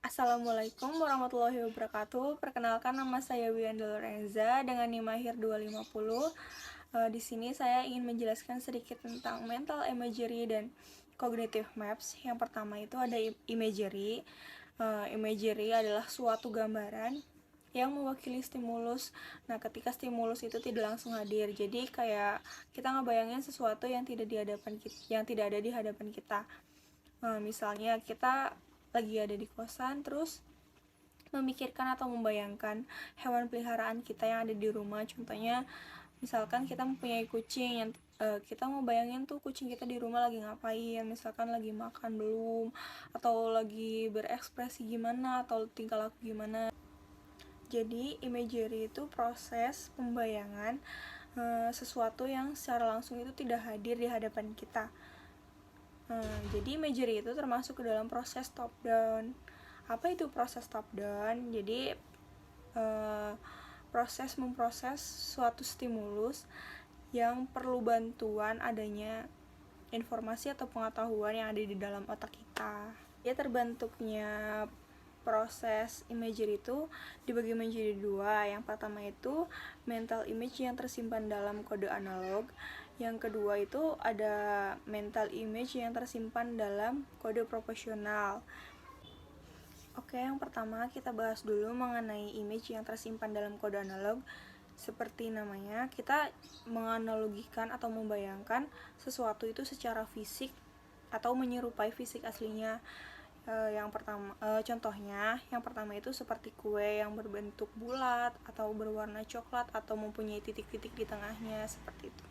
Assalamualaikum warahmatullahi wabarakatuh. Perkenalkan, nama saya Wianda Lorenza dengan NIM akhir 250. Di sini saya ingin menjelaskan sedikit tentang mental imagery dan cognitive maps. Yang pertama itu ada imagery. Imagery adalah suatu gambaran yang mewakili stimulus. Nah, ketika stimulus itu tidak langsung hadir, jadi kayak kita ngebayangin sesuatu yang tidak ada di hadapan kita. Misalnya kita lagi ada di kosan, terus memikirkan atau membayangkan hewan peliharaan kita yang ada di rumah. Contohnya, misalkan kita mempunyai kucing yang kita mau bayangin tuh kucing kita di rumah lagi ngapain, misalkan lagi makan belum, atau lagi berekspresi gimana, atau tingkah laku gimana. Jadi imagery itu proses pembayangan sesuatu yang secara langsung itu tidak hadir di hadapan kita. Jadi imagery itu termasuk ke dalam proses top down. Apa itu proses top down? Jadi proses memproses suatu stimulus yang perlu bantuan adanya informasi atau pengetahuan yang ada di dalam otak kita. Ya, terbentuknya proses imagery itu dibagi menjadi dua. Yang pertama itu mental image yang tersimpan dalam kode analog. Yang kedua itu ada mental image yang tersimpan dalam kode proporsional. Oke, yang pertama kita bahas dulu mengenai image yang tersimpan dalam kode analog. Seperti namanya, kita menganalogikan atau membayangkan sesuatu itu secara fisik atau menyerupai fisik aslinya. Contohnya, yang pertama itu seperti kue yang berbentuk bulat atau berwarna coklat atau mempunyai titik-titik di tengahnya, seperti itu.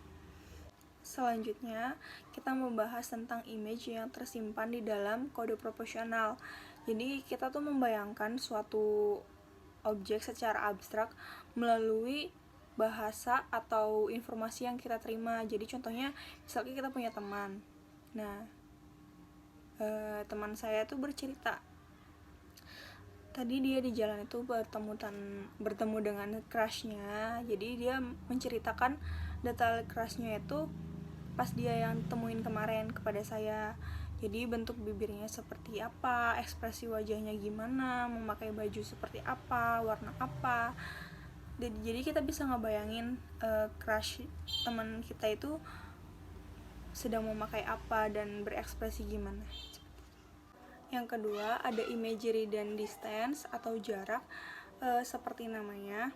Selanjutnya, kita membahas tentang image yang tersimpan di dalam kode proporsional. Jadi, kita tuh membayangkan suatu objek secara abstrak melalui bahasa atau informasi yang kita terima. Jadi, contohnya, misalnya kita punya teman. Nah, teman saya tuh bercerita, tadi dia di jalan itu bertemu dengan crushnya. Jadi dia menceritakan detail crushnya itu pas dia yang temuin kemarin kepada saya. Jadi bentuk bibirnya seperti apa, ekspresi wajahnya gimana, memakai baju seperti apa, warna apa. Jadi kita bisa ngebayangin crush teman kita itu sedang memakai apa dan berekspresi gimana. Yang kedua ada imagery dan distance atau jarak. Seperti namanya,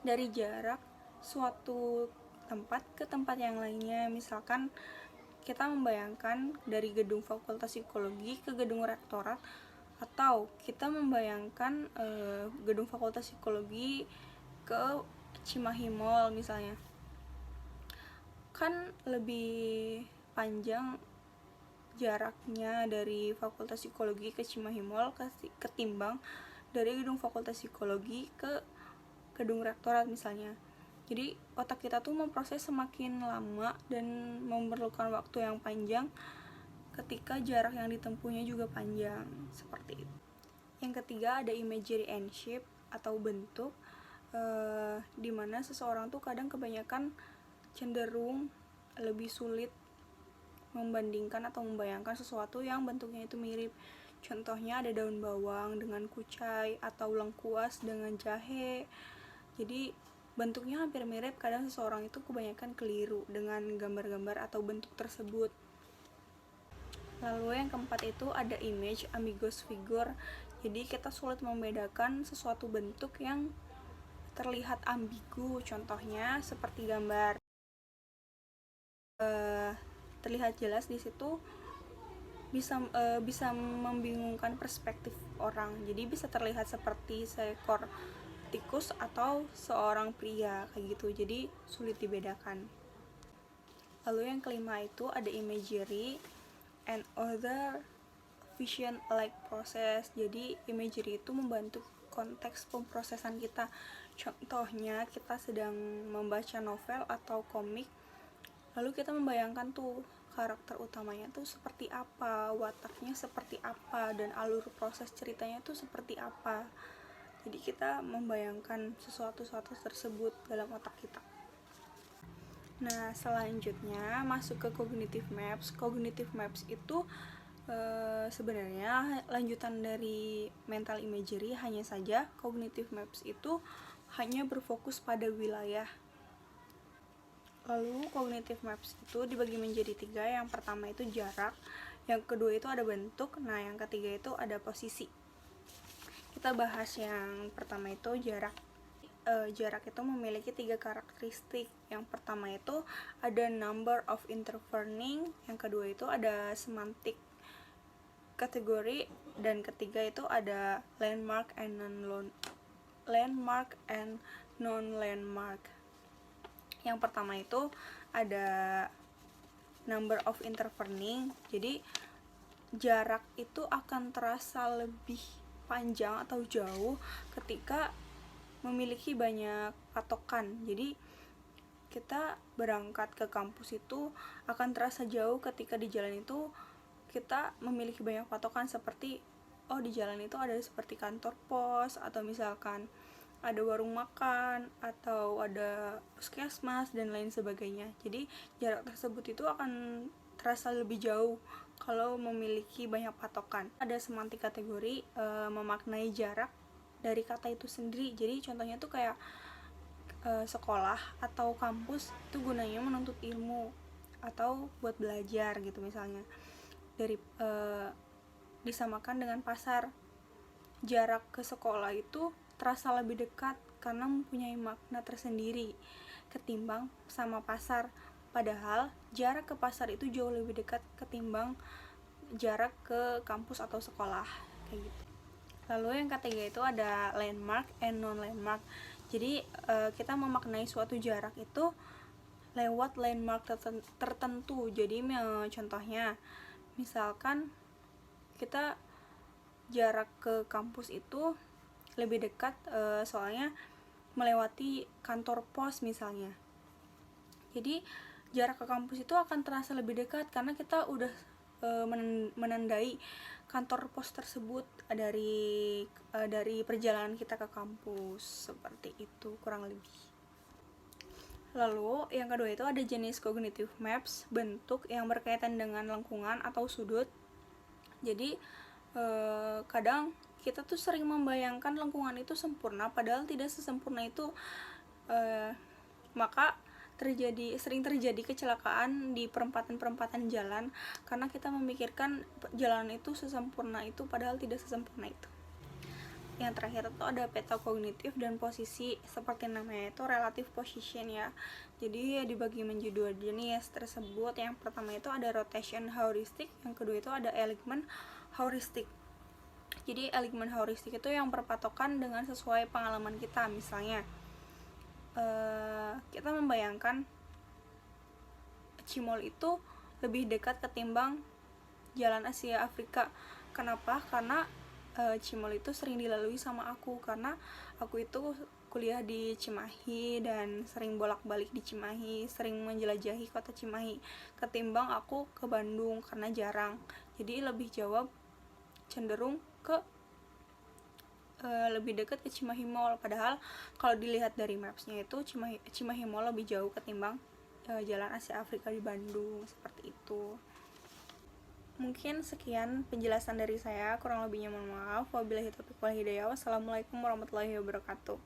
dari jarak suatu tempat ke tempat yang lainnya. Misalkan kita membayangkan dari gedung Fakultas Psikologi ke gedung Rektorat, atau kita membayangkan gedung Fakultas Psikologi ke Cimahi Mall misalnya. Kan lebih panjang jaraknya dari Fakultas Psikologi ke Cimahi Mall ketimbang dari gedung Fakultas Psikologi ke gedung Rektorat misalnya. Jadi otak kita tuh memproses semakin lama dan memerlukan waktu yang panjang ketika jarak yang ditempuhnya juga panjang, seperti itu. Yang ketiga ada imagery and shape atau bentuk, dimana seseorang tuh kadang kebanyakan cenderung lebih sulit membandingkan atau membayangkan sesuatu yang bentuknya itu mirip. Contohnya ada daun bawang dengan kucai atau lengkuas dengan jahe. Jadi bentuknya hampir mirip, kadang seseorang itu kebanyakan keliru dengan gambar-gambar atau bentuk tersebut. Lalu yang keempat itu ada image ambiguous figure. Jadi kita sulit membedakan sesuatu bentuk yang terlihat ambigu. Contohnya seperti gambar terlihat jelas di situ bisa membingungkan perspektif orang. Jadi bisa terlihat seperti seekor tikus atau seorang pria kayak gitu. Jadi sulit dibedakan. Lalu yang kelima itu ada imagery and other vision like process. Jadi imagery itu membantu konteks pemrosesan kita. Contohnya kita sedang membaca novel atau komik, lalu kita membayangkan tuh karakter utamanya tuh seperti apa, wataknya seperti apa, dan alur proses ceritanya tuh seperti apa. Jadi kita membayangkan sesuatu tersebut dalam otak kita. Nah, selanjutnya masuk ke cognitive maps. Cognitive maps itu Sebenarnya lanjutan dari mental imagery, hanya saja cognitive maps itu hanya berfokus pada wilayah. Lalu cognitive maps itu dibagi menjadi 3. Yang pertama itu jarak, yang kedua itu ada bentuk, nah yang ketiga itu ada posisi. Kita bahas yang pertama itu jarak. Jarak itu memiliki 3 karakteristik. Yang pertama itu ada number of intervening, yang kedua itu ada semantic kategori, dan ketiga itu ada landmark and non-landmark. Yang pertama itu ada number of intervening, jadi jarak itu akan terasa lebih panjang atau jauh ketika memiliki banyak patokan. Jadi kita berangkat ke kampus itu akan terasa jauh ketika di jalan itu kita memiliki banyak patokan, seperti di jalan itu ada seperti kantor pos, atau misalkan ada warung makan, atau ada puskesmas dan lain sebagainya. Jadi jarak tersebut itu akan terasa lebih jauh kalau memiliki banyak patokan. Ada semantik kategori, memaknai jarak dari kata itu sendiri. Jadi contohnya tuh kayak sekolah atau kampus itu gunanya menuntut ilmu atau buat belajar gitu misalnya. Disamakan dengan pasar. Jarak ke sekolah itu terasa lebih dekat karena mempunyai makna tersendiri ketimbang sama pasar. Padahal jarak ke pasar itu jauh lebih dekat ketimbang jarak ke kampus atau sekolah, kayak gitu. Lalu yang ketiga itu ada landmark and non-landmark. Jadi kita memaknai suatu jarak itu lewat landmark tertentu. Jadi contohnya misalkan kita jarak ke kampus itu lebih dekat soalnya melewati kantor pos misalnya. Jadi jarak ke kampus itu akan terasa lebih dekat karena kita udah menandai kantor pos tersebut dari perjalanan kita ke kampus, seperti itu kurang lebih. Lalu yang kedua itu ada jenis cognitive maps, bentuk yang berkaitan dengan lengkungan atau sudut. Jadi kadang kita tuh sering membayangkan lengkungan itu sempurna, padahal tidak sesempurna itu. Maka sering terjadi kecelakaan di perempatan jalan karena kita memikirkan jalan itu sesempurna itu, padahal tidak sesempurna itu. Yang terakhir itu ada peta kognitif dan posisi, seperti namanya itu relative position ya. Jadi dibagi menjadi 2 jenis tersebut. Yang pertama itu ada rotation heuristic, yang kedua itu ada alignment heuristic. Jadi alignment heuristic itu yang berpatokan dengan sesuai pengalaman kita. Misalnya kita membayangkan Cimol itu lebih dekat ketimbang Jalan Asia Afrika. Kenapa? Karena Cimol itu sering dilalui sama aku, karena aku itu kuliah di Cimahi dan sering bolak-balik di Cimahi, sering menjelajahi kota Cimahi, ketimbang aku ke Bandung karena jarang. Jadi lebih jawab cenderung ke lebih dekat ke Cimahi Mall. Padahal kalau dilihat dari mapsnya itu Cimahi Mall lebih jauh ketimbang Jalan Asia Afrika di Bandung, seperti itu. Mungkin sekian penjelasan dari saya, kurang lebihnya mohon maaf. Wabillahi taufiq wal hidayah. Wassalamualaikum warahmatullahi wabarakatuh.